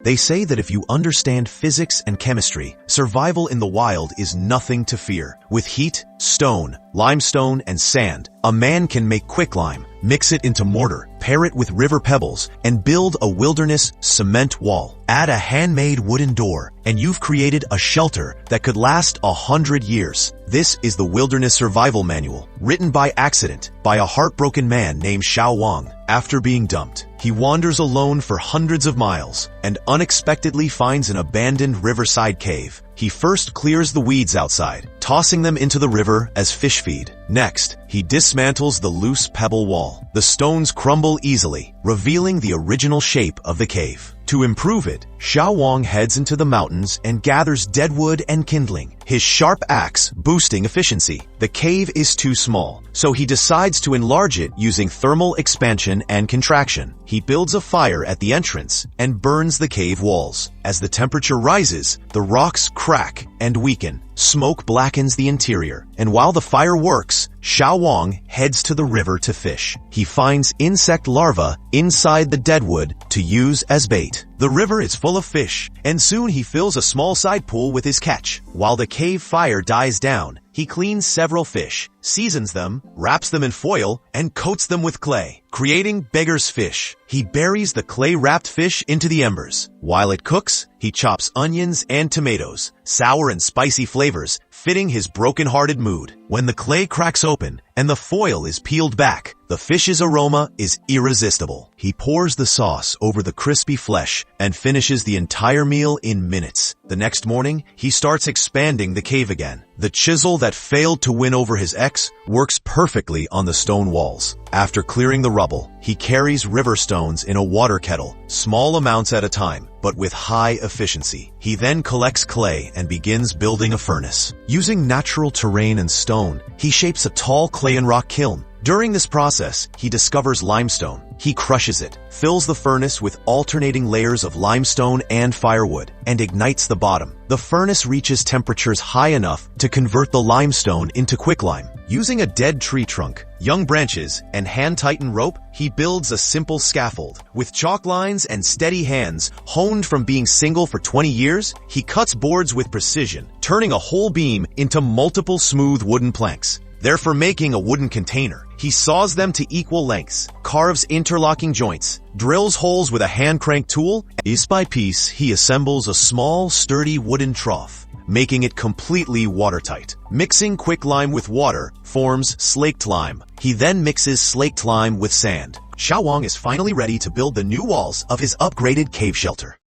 They say that if you understand physics and chemistry, survival in the wild is nothing to fear. With heat, stone, limestone, and sand, a man can make quicklime, mix it into mortar, pair it with river pebbles, and build a wilderness cement wall. Add a handmade wooden door, and you've created a shelter that could last 100 years. This is the Wilderness Survival Manual, written by accident by a heartbroken man named Xiao Wang. After being dumped, he wanders alone for hundreds of miles and unexpectedly finds an abandoned riverside cave. He first clears the weeds outside, tossing them into the river as fish feed. Next, he dismantles the loose pebble wall. The stones crumble easily, revealing the original shape of the cave. To improve it, Xiao Wang heads into the mountains and gathers deadwood and kindling, his sharp axe boosting efficiency. The cave is too small, so he decides to enlarge it using thermal expansion and contraction. He builds a fire at the entrance and burns the cave walls. As the temperature rises, the rocks crack and weaken. Smoke blackens the interior, and while the fire works, Xiao Wang heads to the river to fish. He finds insect larvae inside the deadwood to use as bait. The river is full of fish, and soon he fills a small side pool with his catch. While the cave fire dies down, he cleans several fish, seasons them, wraps them in foil, and coats them with clay, creating beggar's fish. He buries the clay-wrapped fish into the embers. While it cooks, he chops onions and tomatoes, sour and spicy flavors, fitting his broken-hearted mood. When the clay cracks open and the foil is peeled back, the fish's aroma is irresistible. He pours the sauce over the crispy flesh and finishes the entire meal in minutes. The next morning, he starts expanding the cave again. The chisel that failed to win over his ex works perfectly on the stone walls. After clearing the rubble, he carries river stones in a water kettle, small amounts at a time, but with high efficiency. He then collects clay and begins building a furnace. Using natural terrain and stone, he shapes a tall clay and rock kiln. During this process, he discovers limestone. He crushes it, fills the furnace with alternating layers of limestone and firewood, and ignites the bottom. The furnace reaches temperatures high enough to convert the limestone into quicklime. Using a dead tree trunk, young branches, and hand-tightened rope, he builds a simple scaffold. With chalk lines and steady hands, honed from being single for 20 years, he cuts boards with precision, turning a whole beam into multiple smooth wooden planks. Therefore, making a wooden container, he saws them to equal lengths, carves interlocking joints, drills holes with a hand-crank tool. Piece by piece, he assembles a small, sturdy wooden trough, making it completely watertight. Mixing quicklime with water forms slaked lime. He then mixes slaked lime with sand. Xiao Wang is finally ready to build the new walls of his upgraded cave shelter.